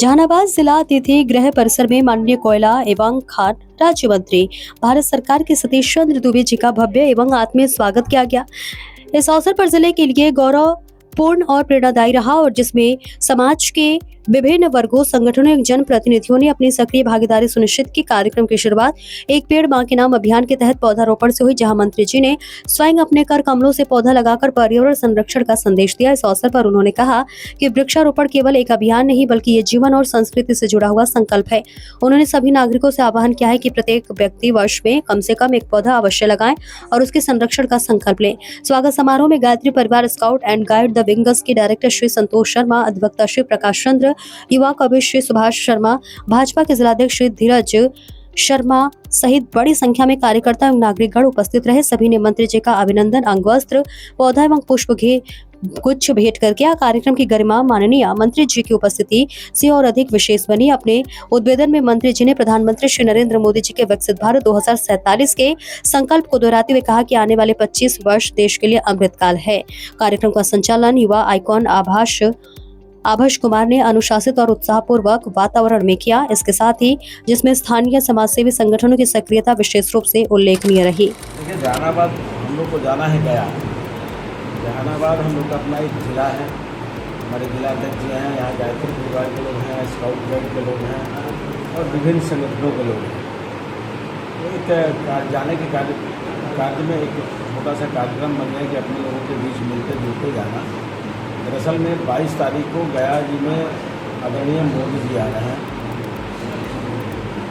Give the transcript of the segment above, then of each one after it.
जहानाबाद जिला अतिथि गृह परिसर में माननीय कोयला एवं खान राज्य मंत्री भारत सरकार के सतीश चंद्र दुबे जी का भव्य एवं आत्मीय स्वागत किया गया। इस अवसर पर जिले के लिए गौरवपूर्ण और प्रेरणादायी रहा और जिसमें समाज के विभिन्न वर्गों, संगठनों एवं जनप्रतिनिधियों ने अपनी सक्रिय भागीदारी सुनिश्चित की। कार्यक्रम की शुरुआत एक पेड़ मां के नाम अभियान के तहत पौधारोपण से हुई, जहां मंत्री जी ने स्वयं अपने कर कमलों से पौधा लगाकर पर्यावरण संरक्षण का संदेश दिया। इस अवसर पर उन्होंने कहा कि वृक्षारोपण केवल एक अभियान नहीं बल्कि ये जीवन और संस्कृति से जुड़ा हुआ संकल्प है। उन्होंने सभी नागरिकों से आह्वान किया है कि प्रत्येक व्यक्ति वर्ष में कम से कम एक पौधा अवश्य लगाएं और उसके संरक्षण का संकल्प लें। स्वागत समारोह में गायत्री परिवार scout and guide the wingers के डायरेक्टर श्री संतोष शर्मा, अधिवक्ता श्री प्रकाश चंद्र, युवा कवि श्री सुभाष शर्मा, भाजपा के जिलाध्यक्ष श्री धीरज शर्मा सहित बड़ी संख्या में कार्यकर्ता एवं नागरिकगण उपस्थित रहे। सभी ने मंत्री जी का अभिनंदन, अंग वस्त्र, पौधा एवं पुष्प गुच्छ भेंट कर किया। कार्यक्रम की गरिमा माननीय मंत्री जी की उपस्थिति से और अधिक विशेष बनी। अपने उद्बोधन में मंत्री जी ने प्रधानमंत्री श्री नरेंद्र मोदी जी के विकसित भारत 2047 के संकल्प को दोहराते हुए कहा कि आने वाले 25 वर्ष देश के लिए अमृतकाल है। कार्यक्रम का संचालन युवा आइकॉन आभाष कुमार ने अनुशासित और उत्साहपूर्वक वातावरण में किया। इसके साथ ही जिसमें स्थानीय समाजसेवी संगठनों की सक्रियता विशेष रूप से उल्लेखनीय रही। देखिए, जहानाबाद हम लोग को जाना है गया। जहानाबाद हम लोग का अपना एक जिला है। हमारे जिला अध्यक्ष जी हैं, यहाँ गायत्री परिवार के लोग हैं, स्काउट गाइड के लोग हैं और विभिन्न संगठनों के लोग हैं। एक जाने के कार्य में एक छोटा सा कार्यक्रम बन गया कि अपने लोगों के बीच मिलते जुलते जाना। दरअसल में 22 तारीख को गया जी में आदरणीय मोदी जी आ रहे हैं।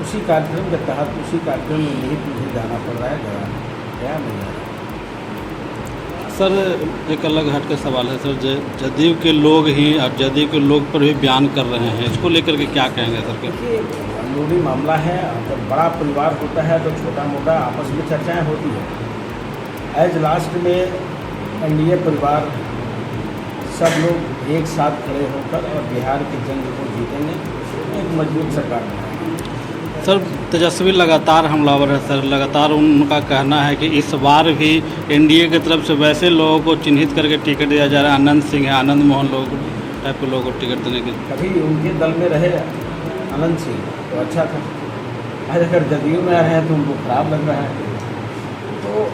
उसी कार्यक्रम के तहत उसी कार्यक्रम में निहित मुझे जाना पड़ रहा है गया नहीं जा रहा। सर, एक अलग हट का सवाल है सर, जदयू के लोग ही और जदयू के लोग पर भी बयान कर रहे हैं, इसको लेकर के क्या कहेंगे सर? देखिए, अंदरूनी मामला है। जब बड़ा परिवार होता है तो छोटा मोटा आपस में चर्चाएँ होती है। एज लास्ट में एनडीए परिवार सब लोग एक साथ खड़े होकर और बिहार की जंग को जीतेंगे, एक मजबूत सरकार बनाएंगे। सर, तेजस्वी लगातार हमलावर है सर, लगातार उनका कहना है कि इस बार भी एनडीए की तरफ से वैसे लोगों को चिन्हित करके टिकट दिया जा रहा है। आनंद सिंह है, आनंद मोहन लोग टाइप के लोगों को टिकट देने के। कभी उनके दल में रहे आनंद सिंह तो अच्छा था, आज अगर जदयू में आ रहे हैं तो उनको खराब लग रहा है। तो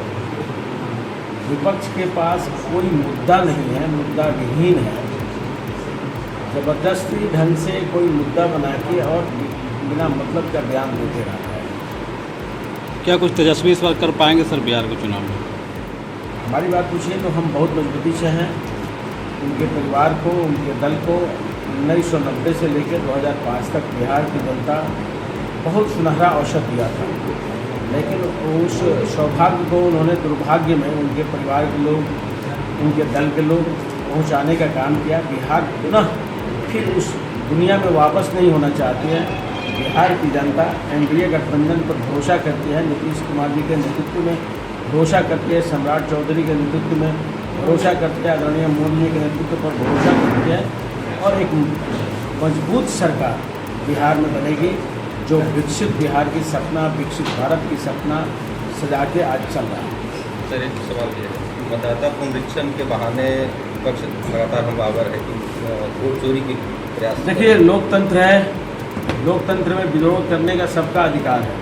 विपक्ष के पास कोई मुद्दा नहीं है, मुद्दा विहीन है। ज़बरदस्ती ढंग से कोई मुद्दा बना के और बिना मतलब का बयान देते रहता है। क्या कुछ तेजस्वी इस बार कर पाएंगे सर बिहार के चुनाव में? हमारी बात पूछिए तो हम बहुत मजबूती से हैं। उनके परिवार को, उनके दल को 1990 से लेकर 2005 तक बिहार की जनता बहुत सुनहरा अवसर दिया था, लेकिन उस सौभाग्य को उन्होंने दुर्भाग्य में उनके परिवार के लोग, उनके दल के लोग पहुंचाने का काम किया। बिहार पुनः फिर उस दुनिया में वापस नहीं होना चाहती है। बिहार की जनता एनडीए गठबंधन पर भरोसा करती है, नीतीश कुमार जी के नेतृत्व में भरोसा करती है, सम्राट चौधरी के नेतृत्व में भरोसा करती है, आदरणीय मोदी जी के नेतृत्व पर भरोसा करती है और एक मजबूत सरकार बिहार में बनेगी जो विकसित बिहार की सपना, विकसित भारत की सपना सजा के आज चल रहा है। सर, एक सवाल ये है, मतदाता पुनरीक्षण के बहाने विपक्ष लगातार हमलावर है कि वोट चोरी की प्रयास। देखिए, लोकतंत्र है, लोकतंत्र में विरोध करने का सबका अधिकार है।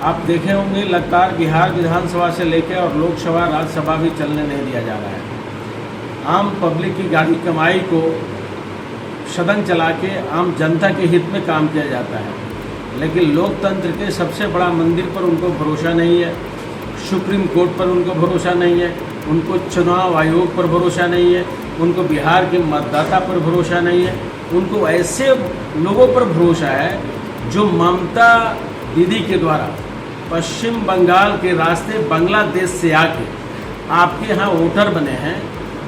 आप देखे होंगे लगातार बिहार विधानसभा से लेकर और लोकसभा, राज्यसभा भी चलने नहीं दिया जा रहा है। आम पब्लिक की गाड़ी कमाई को सदन चला के आम जनता के हित में काम किया जाता है, लेकिन लोकतंत्र के सबसे बड़ा मंदिर पर उनको भरोसा नहीं है, सुप्रीम कोर्ट पर उनको भरोसा नहीं है, उनको चुनाव आयोग पर भरोसा नहीं है, उनको बिहार के मतदाता पर भरोसा नहीं है। उनको ऐसे लोगों पर भरोसा है जो ममता दीदी के द्वारा पश्चिम बंगाल के रास्ते बांग्लादेश से आके आपके यहाँ वोटर बने हैं,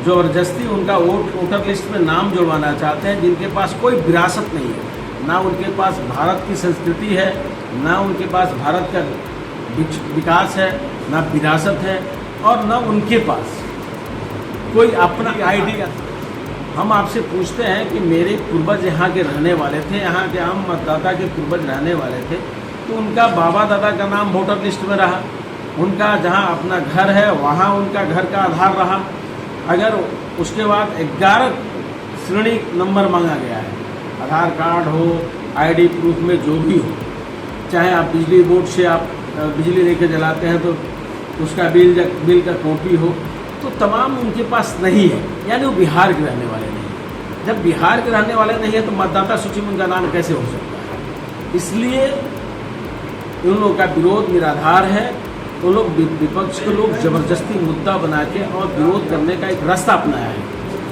ज़बरदस्ती उनका वोटर लिस्ट में नाम जुड़वाना चाहते हैं, जिनके पास कोई विरासत नहीं है, ना उनके पास भारत की संस्कृति है, ना उनके पास भारत का विकास है, ना विरासत है और ना उनके पास कोई अपना आइडिया। हम आपसे पूछते हैं कि मेरे पूर्वज यहाँ के रहने वाले थे, यहाँ के आम मतदाता के पूर्वज रहने वाले थे, तो उनका बाबा दादा का नाम वोटर लिस्ट में रहा, उनका जहाँ अपना घर है वहाँ उनका घर का आधार रहा। अगर उसके बाद 11 श्रेणी नंबर मांगा गया है, आधार कार्ड हो, आईडी प्रूफ में जो भी हो, चाहे आप बिजली बोर्ड से आप बिजली लेकर जलाते हैं तो उसका बिल का कॉपी हो, तो तमाम उनके पास नहीं है, यानी वो बिहार के रहने वाले नहीं हैं। जब बिहार के रहने वाले नहीं है तो मतदाता सूची में उनका नाम कैसे हो सकता है? इसलिए उन लोगों का विरोध निराधार है। वो लोग विपक्ष के लोग जबरदस्ती मुद्दा बना के और विरोध करने का एक रास्ता अपनाया है,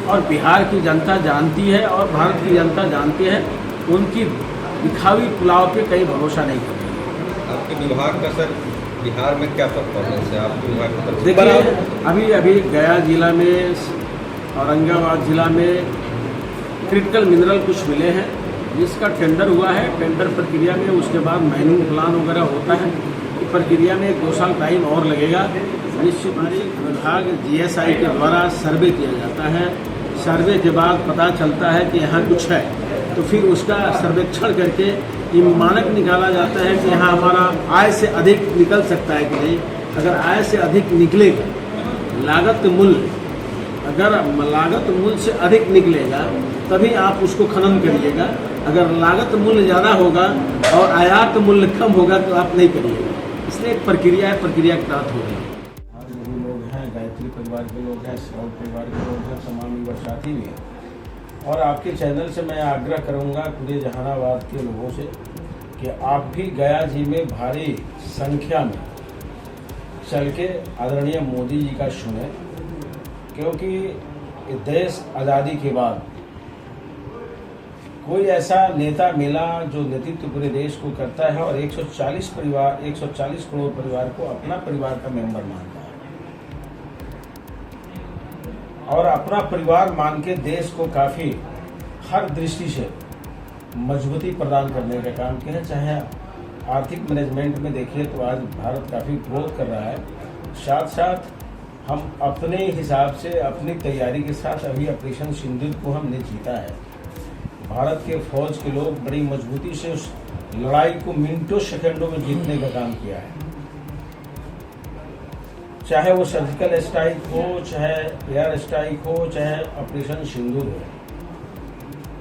और बिहार की जनता जानती है और भारत की जनता जानती है, उनकी दिखावी पुलाव पे कहीं भरोसा नहीं कर रही है। आपके विभाग का सर बिहार में क्या परफॉर्मेंस है आपके विभाग की तरफ से? देखिए, अभी गया जिला में, औरंगाबाद जिला में क्रिटिकल मिनरल कुछ मिले हैं, जिसका टेंडर हुआ है। टेंडर प्रक्रिया में उसके बाद माइनिंग प्लान वगैरह होता है। प्रक्रिया में 2 साल टाइम और लगेगा। निश्चित विभाग GSI के द्वारा सर्वे किया जाता है। सर्वे के बाद पता चलता है कि यहाँ कुछ है, तो फिर उसका सर्वेक्षण करके ये मानक निकाला जाता है कि यहाँ हमारा आय से अधिक निकल सकता है कि नहीं। अगर आय से अधिक निकलेगा, लागत मूल्य अगर लागत मूल्य से अधिक निकलेगा तभी आप उसको खनन करिएगा। अगर लागत मूल्य ज़्यादा होगा और आयात मूल्य कम होगा तो आप नहीं करिएगा। इसलिए एक प्रक्रिया है, प्रक्रिया के तहत हो रही है। जो लोग हैं, गायत्री परिवार के लोग हैं, श्रवण परिवार के लोग हैं, तमाम युवा साथी भी हैं। और आपके चैनल से मैं आग्रह करूंगा पूरे जहानाबाद के लोगों से कि आप भी गया जी में भारी संख्या में चल के आदरणीय मोदी जी का सुने, क्योंकि देश आज़ादी के बाद कोई ऐसा नेता मिला जो नेतृत्व पूरे देश को करता है और 140 करोड़ परिवार को अपना परिवार का मेंबर मानता है, और अपना परिवार मान के देश को काफ़ी हर दृष्टि से मजबूती प्रदान करने का काम किया है। चाहे आर्थिक मैनेजमेंट में देखिए तो आज भारत काफ़ी ग्रोथ कर रहा है। साथ साथ हम अपने हिसाब से अपनी तैयारी के साथ अभी ऑपरेशन सिंदूर को हमने जीता है। भारत के फौज के लोग बड़ी मजबूती से उस लड़ाई को मिनटों सेकंडों में जीतने का काम किया है। चाहे वो सर्जिकल स्ट्राइक हो, चाहे एयर स्ट्राइक हो, चाहे ऑपरेशन सिंदूर हो,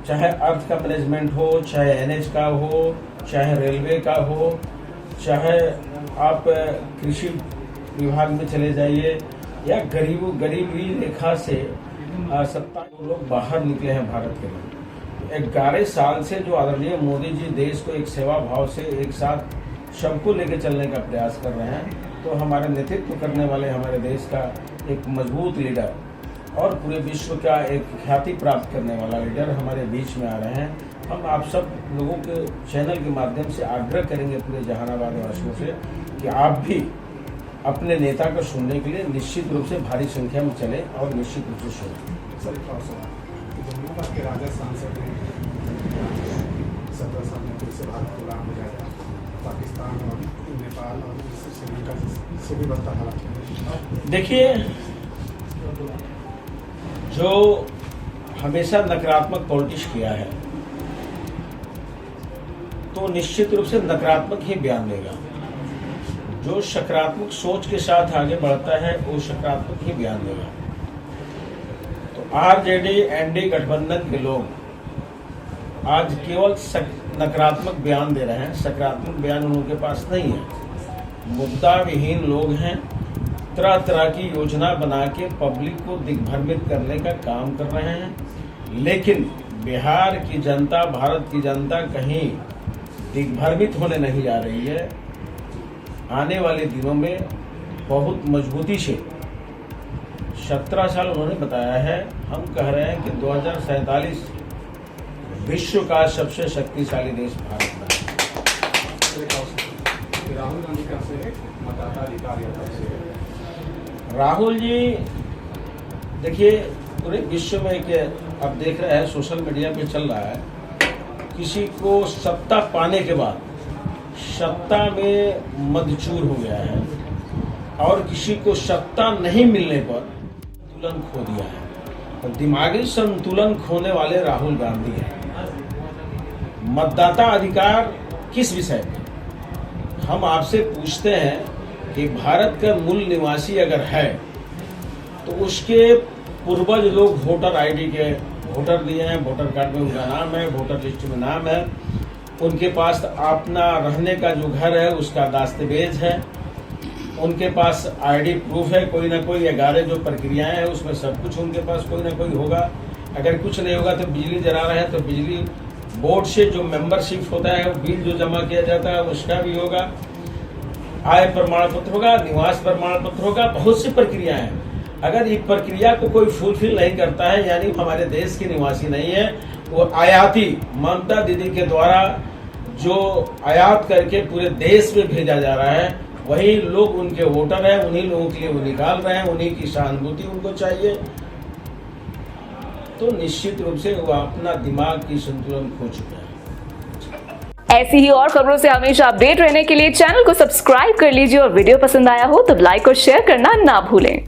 चाहे अर्थ का मैनेजमेंट हो, चाहे NH का हो, चाहे रेलवे का हो, चाहे आप कृषि विभाग में चले जाइए, या गरीबी रेखा से 70 लोग बाहर निकले हैं भारत के लोग। 11 साल से जो आदरणीय मोदी जी देश को एक सेवा भाव से एक साथ सबको लेकर चलने का प्रयास कर रहे हैं, तो हमारे नेतृत्व करने वाले हमारे देश का एक मजबूत लीडर और पूरे विश्व का एक ख्याति प्राप्त करने वाला लीडर हमारे बीच में आ रहे हैं। हम आप सब लोगों के चैनल के माध्यम से आग्रह करेंगे पूरे जहानाबाद वासियों से कि आप भी अपने नेता को सुनने के लिए निश्चित रूप से भारी संख्या में चलें और निश्चित रूप से सुनें। जम्मू के राजा सांसद हैं 17 साल में फिर से भारत खुला हो जाएगा, पाकिस्तान और नेपाल और श्रीलंका से भी बढ़ता हालात। देखिए, जो हमेशा नकारात्मक पॉलिटिक्स किया है तो निश्चित रूप से नकारात्मक ही बयान देगा। जो सकारात्मक सोच के साथ आगे बढ़ता है वो सकारात्मक ही बयान देगा। तो RJD ND गठबंधन के लोग आज केवल नकारात्मक बयान दे रहे हैं, सकारात्मक बयान उनके पास नहीं है। मुद्दा विहीन लोग हैं, तरह तरह की योजना बना के पब्लिक को दिग्भ्रमित करने का काम कर रहे हैं। लेकिन बिहार की जनता, भारत की जनता कहीं दिग्भ्रमित होने नहीं जा रही है। आने वाले दिनों में बहुत मजबूती से 17 साल उन्होंने बताया है, हम कह रहे हैं कि 2047 विश्व का सबसे शक्तिशाली देश भारत है। राहुल गांधी का से मतदाता राहुल जी देखिए, पूरे विश्व में कि अब देख रहे हैं सोशल मीडिया पे चल रहा है, किसी को सत्ता पाने के बाद सत्ता में मदचूर हो गया है और किसी को सत्ता नहीं मिलने पर संतुलन खो दिया है। तो दिमागी संतुलन खोने वाले राहुल गांधी हैं। मतदाता अधिकार किस विषय में हम आपसे पूछते हैं कि भारत का मूल निवासी अगर है तो उसके पूर्वज लोग वोटर ID के वोटर दिए हैं, वोटर कार्ड में उनका नाम है, वोटर लिस्ट में नाम है, उनके पास अपना रहने का जो घर है उसका दस्तावेज है, उनके पास आईडी प्रूफ है, कोई ना कोई 11 जो प्रक्रियाएं हैं उसमें सब कुछ उनके पास कोई ना कोई होगा। अगर कुछ नहीं होगा तो बिजली जला रहे हैं तो बिजली बोर्ड से जो मेंबरशिप होता है, बिल जो जमा किया जाता है उसका भी होगा, आय प्रमाण पत्र होगा, निवास प्रमाण पत्र होगा, बहुत सी प्रक्रियाएं हैं। अगर ये प्रक्रिया को कोई फुलफिल नहीं करता है, यानी हमारे देश के निवासी नहीं है, वो आयाती ममता दीदी के द्वारा जो आयात करके पूरे देश में भेजा जा रहा है, वही लोग उनके वोटर हैं, उन्हीं लोगों के लिए वो निकाल रहे हैं, उन्हीं की सहानुभूति उनको चाहिए। तो निश्चित रूप से वो अपना दिमाग की संतुलन खो चुके हैं। ऐसी ही और खबरों से हमेशा अपडेट रहने के लिए चैनल को सब्सक्राइब कर लीजिए और वीडियो पसंद आया हो तो लाइक और शेयर करना ना भूलें।